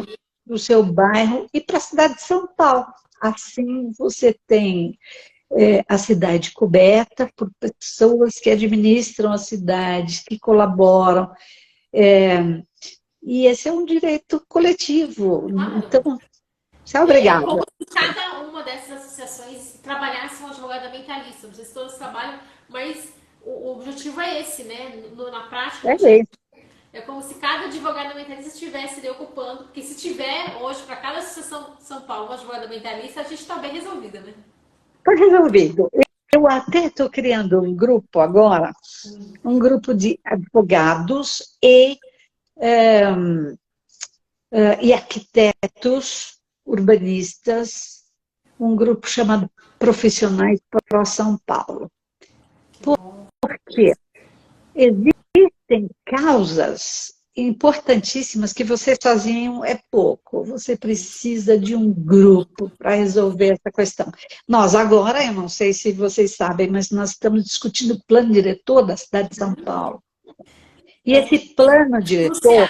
para o seu bairro e para a cidade de São Paulo. Assim você tem a cidade coberta por pessoas que administram a cidade, que colaboram. E esse é um direito coletivo. Então, obrigada. É como se cada uma dessas associações trabalhasse um advogado ambientalista. Não sei se todos trabalham, mas o objetivo é esse, né? Na prática, é como se cada advogado ambientalista estivesse ali ocupando, porque se tiver hoje, para cada associação de São Paulo, um advogado ambientalista, a gente está bem resolvida, né? Está resolvido. Eu até estou criando um grupo agora, um grupo de advogados e arquitetos, urbanistas, um grupo chamado Profissionais para São Paulo. Porque existem causas importantíssimas que você sozinho é pouco. Você precisa de um grupo para resolver essa questão. Nós agora, eu não sei se vocês sabem, mas nós estamos discutindo o plano diretor da cidade de São Paulo. E esse plano diretor,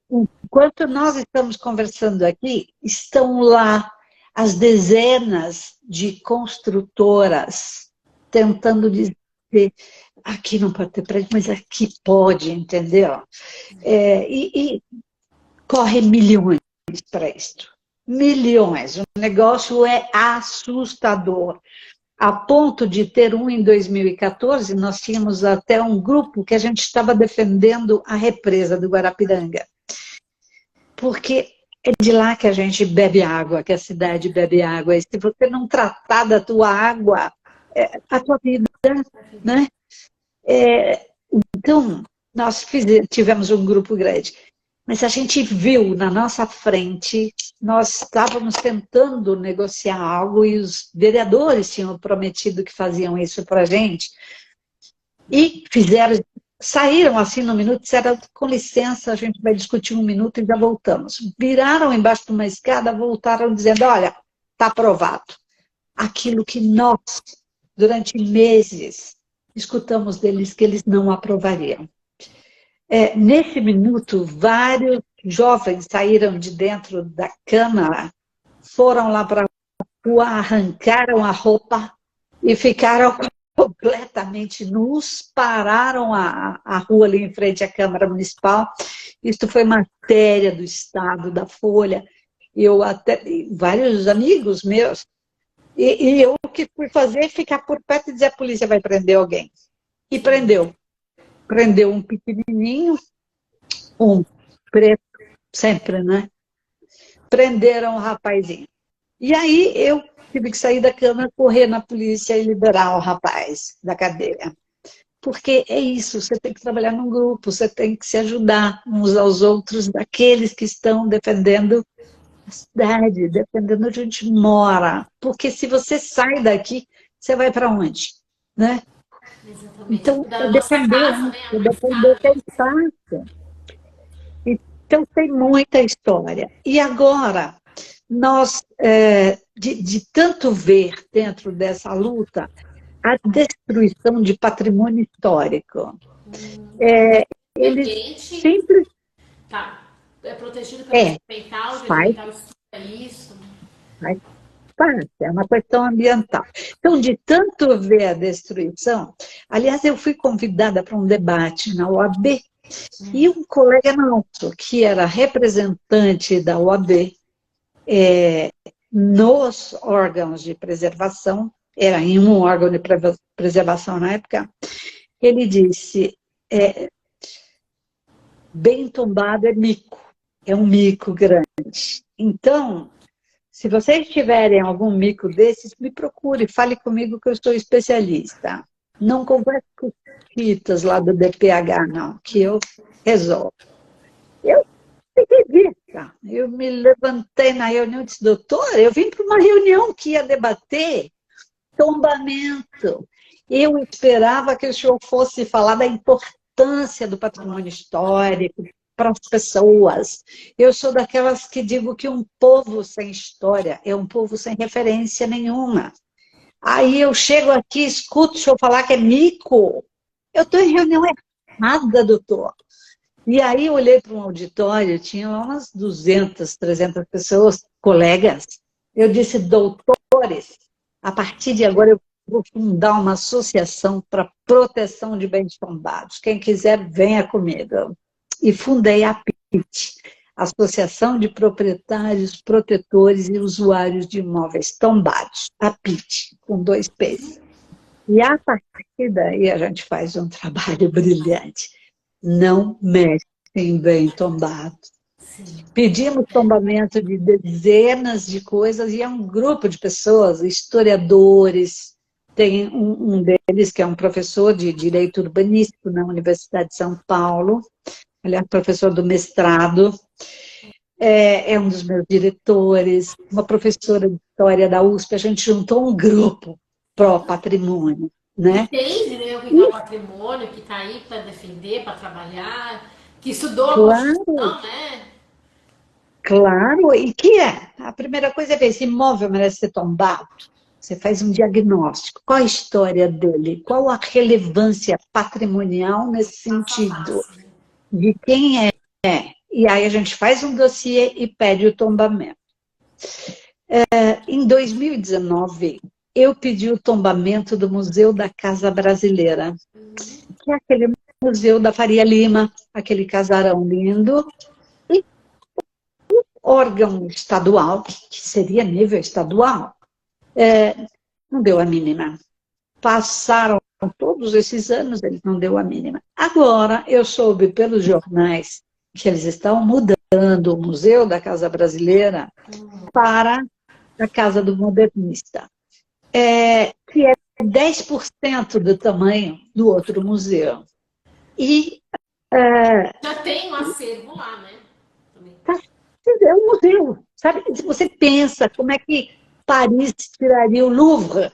enquanto nós estamos conversando aqui, estão lá as dezenas de construtoras tentando dizer aqui não pode ter prédio, mas aqui pode, entendeu? E corre milhões para isso. Milhões. O negócio é assustador. A ponto de ter em 2014, nós tínhamos até um grupo que a gente estava defendendo a represa do Guarapiranga. Porque é de lá que a gente bebe água, que a cidade bebe água. E se você não tratar da tua água, a tua vida, né? Então, nós tivemos um grupo grande. Mas a gente viu na nossa frente, nós estávamos tentando negociar algo e os vereadores tinham prometido que faziam isso para a gente. E fizeram, saíram assim no minuto, disseram, com licença, a gente vai discutir um minuto e já voltamos. Viraram embaixo de uma escada, voltaram dizendo, olha, está aprovado. Aquilo que nós, durante meses, escutamos deles que eles não aprovariam. Nesse minuto, vários jovens saíram de dentro da Câmara, foram lá para a rua, arrancaram a roupa e ficaram completamente nus, pararam a rua ali em frente à Câmara Municipal. Isso foi matéria do Estado, da Folha. Eu até, vários amigos meus, e eu o que fui fazer ficar por perto e dizer a polícia vai prender alguém. E prendeu. Prendeu um pequenininho, um preto, sempre, né? Prenderam o rapazinho. E aí eu tive que sair da Câmara, correr na polícia e liberar o rapaz da cadeia. Porque é isso, você tem que trabalhar num grupo, você tem que se ajudar uns aos outros, daqueles que estão defendendo a cidade, defendendo onde a gente mora. Porque se você sai daqui, você vai para onde? Né? Exatamente. Então, Da nossa casa, né? A mais cara. Então, tem muita história. E agora, nós, de tanto ver dentro dessa luta, a destruição de patrimônio histórico. Eles Gente, sempre... tá. É protegido pelo direito faz ambiental estuda isso. parte, é uma questão ambiental. Então, de tanto ver a destruição, aliás, eu fui convidada para um debate na OAB, e um colega nosso, que era representante da OAB, nos órgãos de preservação, era em um órgão de preservação na época, ele disse, bem tombado é mico, é um mico grande. Então, se vocês tiverem algum mico desses, me procure, fale comigo que eu sou especialista. Não converse com os fitas lá do DPH, não, que eu resolvo. Eu fiquei vista. Eu me levantei na reunião e disse, doutor, eu vim para uma reunião que ia debater tombamento. Eu esperava que o senhor fosse falar da importância do patrimônio histórico para as pessoas. Eu sou daquelas que digo que um povo sem história é um povo sem referência nenhuma. Aí eu chego aqui, escuto o senhor falar que é mico. Eu estou em reunião errada, doutor. E aí eu olhei para um auditório, tinha umas 200, 300 pessoas, colegas. Eu disse, doutores, a partir de agora eu vou fundar uma associação para proteção de bens tombados. Quem quiser, venha comigo. E fundei a APIT, Associação de Proprietários, Protetores e Usuários de Imóveis Tombados, APIT, com 2 P's. E a partir daí a gente faz um trabalho brilhante. Não mexe em bem tombado. Pedimos tombamento de dezenas de coisas e é um grupo de pessoas, historiadores, tem um deles que é um professor de Direito Urbanístico na Universidade de São Paulo, aliás, professor do mestrado, é um dos meus diretores, uma professora de História da USP, a gente juntou um grupo pró-patrimônio, né? Entende, né, o que é o patrimônio, que está aí para defender, para trabalhar, que estudou a Constituição, né? Claro, e que a primeira coisa é ver se imóvel merece ser tombado. Você faz um diagnóstico. Qual a história dele? Qual a relevância patrimonial nesse sentido? De quem é? E aí a gente faz um dossiê e pede o tombamento. Em 2019, eu pedi o tombamento do Museu da Casa Brasileira, que é aquele museu da Faria Lima, aquele casarão lindo, e o órgão estadual, que seria nível estadual, não deu a mínima. Passaram todos esses anos, ele não deu a mínima. Agora, eu soube pelos jornais que eles estão mudando o Museu da Casa Brasileira para a Casa do Modernista, que é 10% do tamanho do outro museu. E já tem um acervo lá, né? é um museu, sabe? Se você pensa como é que Paris tiraria o Louvre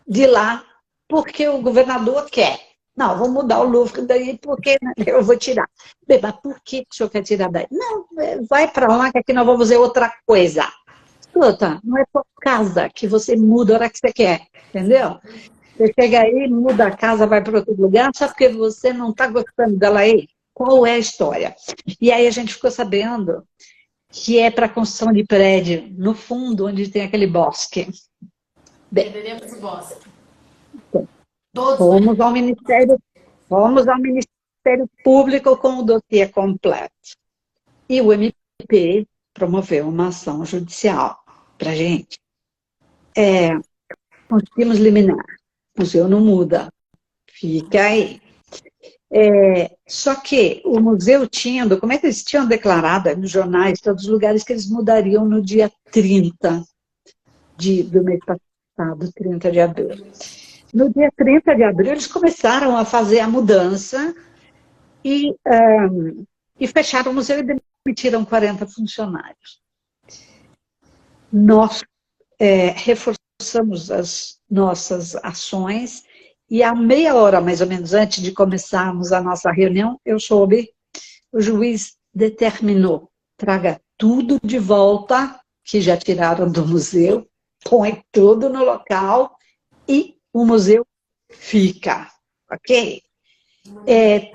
de lá, porque o governador quer. Não, vou mudar o Louvre daí porque eu vou tirar. Bem, mas por que o senhor quer tirar daí? Não, vai para lá que aqui nós vamos fazer outra coisa. Escuta, não é por casa que você muda a hora que você quer, entendeu? Você chega aí, muda a casa, vai para outro lugar, só porque você não está gostando dela aí. Qual é a história? E aí a gente ficou sabendo que é para construção de prédio, no fundo, onde tem aquele bosque. Bem, Perderemos o bosque. Todos, fomos ao Ministério Público com o dossiê completo. E o MP promoveu uma ação judicial para a gente. Conseguimos liminar. O museu não muda. Fica aí. Só que o museu tinha, como é que eles tinham declarado nos jornais, todos os lugares, que eles mudariam no dia 30 do mês passado, 30 de abril. No dia 30 de abril, eles começaram a fazer a mudança e fecharam o museu e demitiram 40 funcionários. Nós reforçamos as nossas ações e a meia hora, mais ou menos, antes de começarmos a nossa reunião, eu soube, o juiz determinou, traga tudo de volta, que já tiraram do museu, põe tudo no local e o museu fica, ok?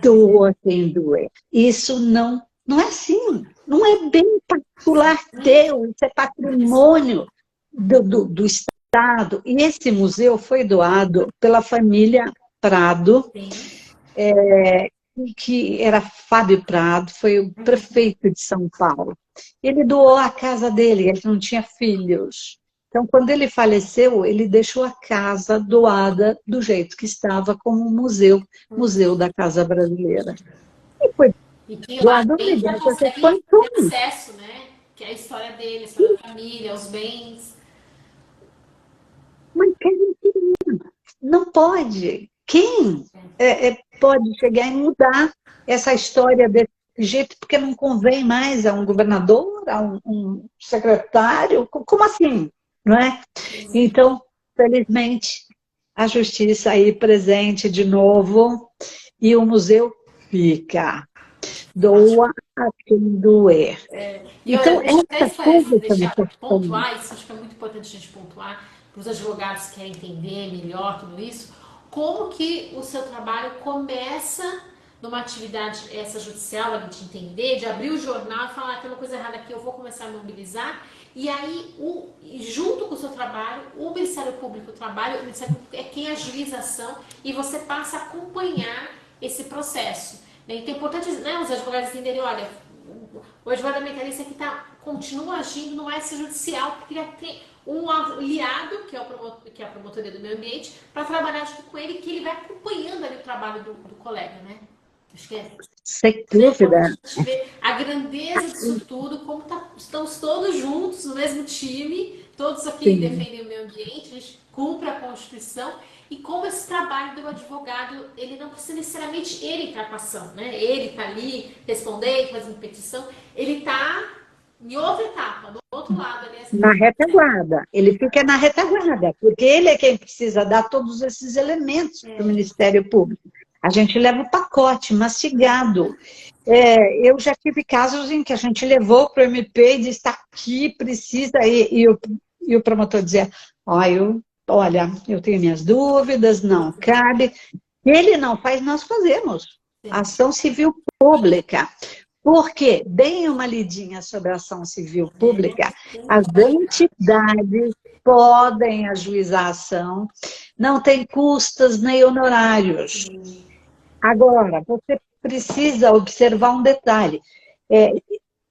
Doa quem doer. Isso não é assim, não é bem particular teu, isso é patrimônio do Estado. E esse museu foi doado pela família Prado, que era Fábio Prado, foi o prefeito de São Paulo. Ele doou a casa dele, ele não tinha filhos. Então, quando ele faleceu, ele deixou a casa doada do jeito que estava, como um museu da Casa Brasileira. E foi que lá doado dentro já consegue ter acesso, né? Que é a história dele, a história da família, os bens. Mas não pode. Quem pode chegar e mudar essa história desse jeito, porque não convém mais a um governador, a um secretário? Como assim? Não é? Então, felizmente, a justiça aí presente de novo e o museu fica. Doa a quem doer. Então, essa coisa deixar pontuar, isso acho que é muito importante a gente pontuar, para os advogados que querem entender melhor tudo isso, como que o seu trabalho começa numa atividade extrajudicial, a gente entender, de abrir o jornal e falar, tem uma coisa errada aqui, eu vou começar a mobilizar, e aí, junto com o seu trabalho, o Ministério Público trabalha, o Ministério Público é quem ajuiza a ação, e você passa a acompanhar esse processo. Então é importante, né, os advogados entenderem, olha, o advogado ambientalista aqui continua agindo no extrajudicial, porque ele tem um aliado, que é a promotoria do meio ambiente, para trabalhar junto com ele, que ele vai acompanhando ali o trabalho do colega, né? Acho que sem dúvida. A gente vê a grandeza disso tudo, como estamos todos juntos no mesmo time, todos aqui defendem o meio ambiente, a gente cumpre a Constituição, e como esse trabalho do advogado, ele não precisa necessariamente ele entrar com a ação, né? Ele está ali respondendo, fazendo petição, ele está em outra etapa, do outro lado. Na retaguarda, ele fica na retaguarda, porque ele é quem precisa dar todos esses elementos para o Ministério Público. A gente leva o pacote mastigado. Eu já tive casos em que a gente levou para o MP e disse, está aqui, precisa, e o promotor dizia, olha, eu tenho minhas dúvidas, não cabe. Ele não faz, nós fazemos. Ação civil pública. Porque, deem uma lidinha sobre a ação civil pública, as entidades podem ajuizar a ação, não tem custas nem honorários. Agora, você precisa observar um detalhe.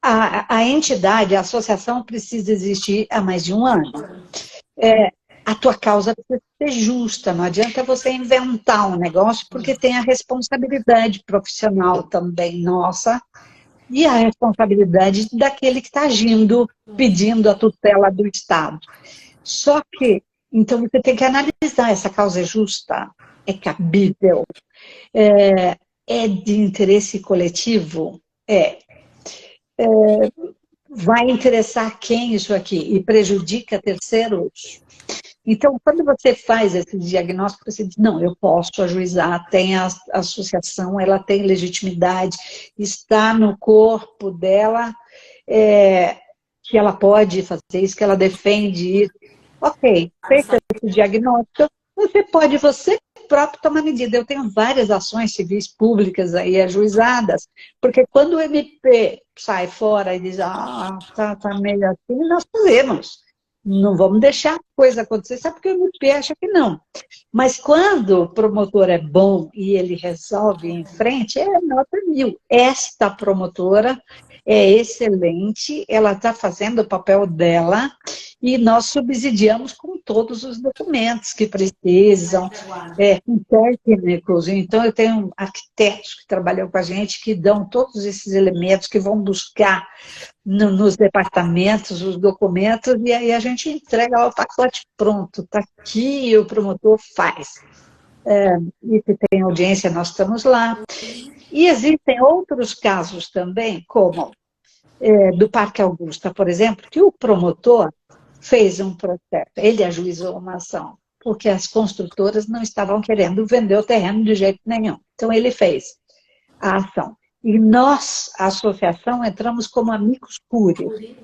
A entidade, a associação precisa existir há mais de um ano. A tua causa precisa ser justa, não adianta você inventar um negócio, porque tem a responsabilidade profissional também nossa, e a responsabilidade daquele que está agindo, pedindo a tutela do Estado. Só que, então, você tem que analisar, essa causa é justa, é cabível, é de interesse coletivo? vai interessar quem isso aqui? E prejudica terceiros? Então, quando você faz esse diagnóstico, você diz, não, eu posso ajuizar, tem a associação, ela tem legitimidade, está no corpo dela, que ela pode fazer isso, que ela defende isso. Ok, feito esse diagnóstico, você próprio tomar medida. Eu tenho várias ações civis públicas aí ajuizadas, porque quando o MP sai fora e diz, tá meio assim, nós fazemos. Não vamos deixar a coisa acontecer, sabe porque o MP acha que não. Mas quando o promotor é bom e ele resolve em frente, é nota 1000. Esta promotora é excelente, ela está fazendo o papel dela e nós subsidiamos com todos os documentos que precisam, com técnicos. Então, eu tenho arquitetos que trabalham com a gente, que dão todos esses elementos, que vão buscar nos departamentos os documentos, e aí a gente entrega lá o pacote pronto, está aqui e o promotor faz. E se tem audiência, nós estamos lá. E existem outros casos também, como do Parque Augusta, por exemplo, que o promotor fez um processo, ele ajuizou uma ação, porque as construtoras não estavam querendo vender o terreno de jeito nenhum. Então, ele fez a ação. E nós, a associação, entramos como amicus curiae.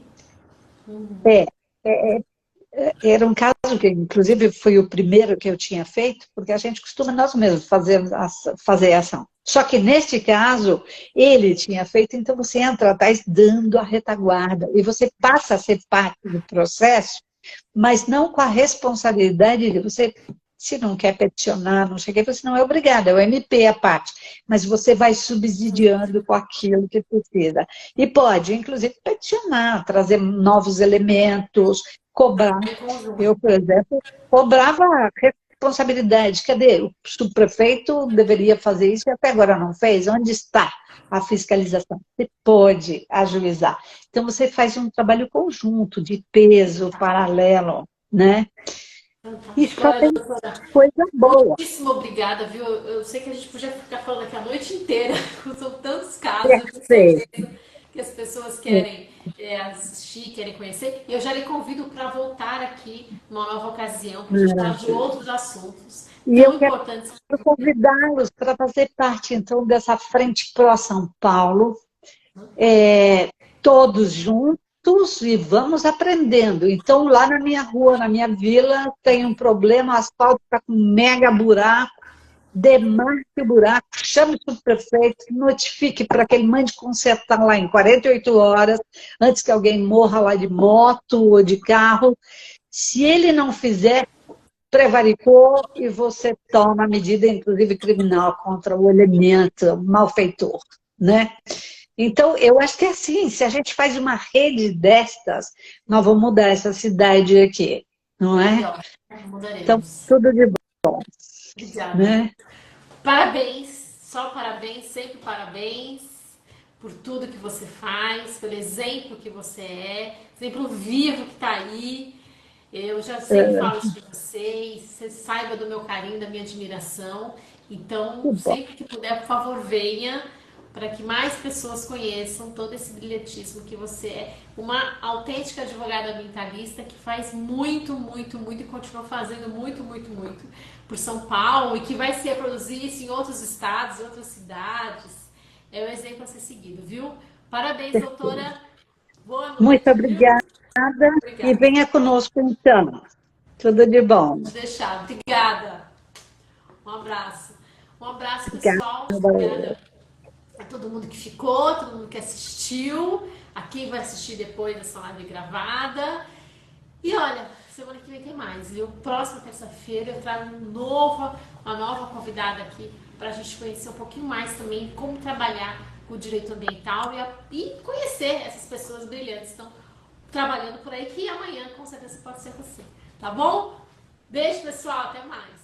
Era um caso que, inclusive, foi o primeiro que eu tinha feito, porque a gente costuma nós mesmos fazer ação. Só que, neste caso, ele tinha feito, então você entra atrás dando a retaguarda, e você passa a ser parte do processo, mas não com a responsabilidade de você, se não quer peticionar, não sei o que, você não é obrigado, é o MP a parte, mas você vai subsidiando com aquilo que precisa. E pode, inclusive, peticionar, trazer novos elementos, cobrar. Eu, por exemplo, cobrava responsabilidade. Cadê? O subprefeito deveria fazer isso e até agora não fez. Onde está a fiscalização? Você pode ajuizar. Então, você faz um trabalho conjunto, de peso, paralelo, né? E só tem coisa boa. Muitíssimo obrigada, viu? Eu sei que a gente podia ficar falando aqui a noite inteira, são tantos casos, eu tenho certeza que as pessoas querem assistir, querem conhecer. E eu já lhe convido para voltar aqui numa nova ocasião, para a gente falar de outros assuntos tão importantes. Quero convidá-los para fazer parte, então, dessa Frente Pró São Paulo, todos juntos, e vamos aprendendo. Então, lá na minha rua, na minha vila, tem um problema, o asfalto está com um mega buraco, demarque o buraco, chame o subprefeito, notifique para que ele mande consertar lá em 48 horas, antes que alguém morra lá de moto ou de carro. Se ele não fizer, prevaricou e você toma medida, inclusive criminal, contra o elemento malfeitor, né? Então, eu acho que é assim, se a gente faz uma rede destas, nós vamos mudar essa cidade aqui, não é? Então, tudo de bom. Obrigada. Né? Parabéns, só parabéns, sempre parabéns por tudo que você faz, pelo exemplo que você é, exemplo vivo que está aí. Eu já sempre falo isso de vocês, você saiba do meu carinho, da minha admiração. Então, sempre que puder, por favor, venha, para que mais pessoas conheçam todo esse brilhantismo que você é. Uma autêntica advogada ambientalista que faz muito, muito, muito e continua fazendo muito, muito, muito por São Paulo e que vai se reproduzir isso em outros estados, em outras cidades. É um exemplo a ser seguido, viu? Parabéns, doutora. Boa noite. Muito obrigada. E venha conosco, então. Tudo de bom. Deixar. Obrigada. Um abraço. Um abraço, pessoal. Obrigada a todo mundo que ficou, todo mundo que assistiu, a quem vai assistir depois dessa live gravada. E olha, semana que vem tem mais, viu? Próxima terça-feira eu trago uma nova convidada aqui para a gente conhecer um pouquinho mais também como trabalhar com o direito ambiental e conhecer essas pessoas brilhantes que estão trabalhando por aí, que amanhã com certeza pode ser você. Tá bom? Beijo, pessoal. Até mais.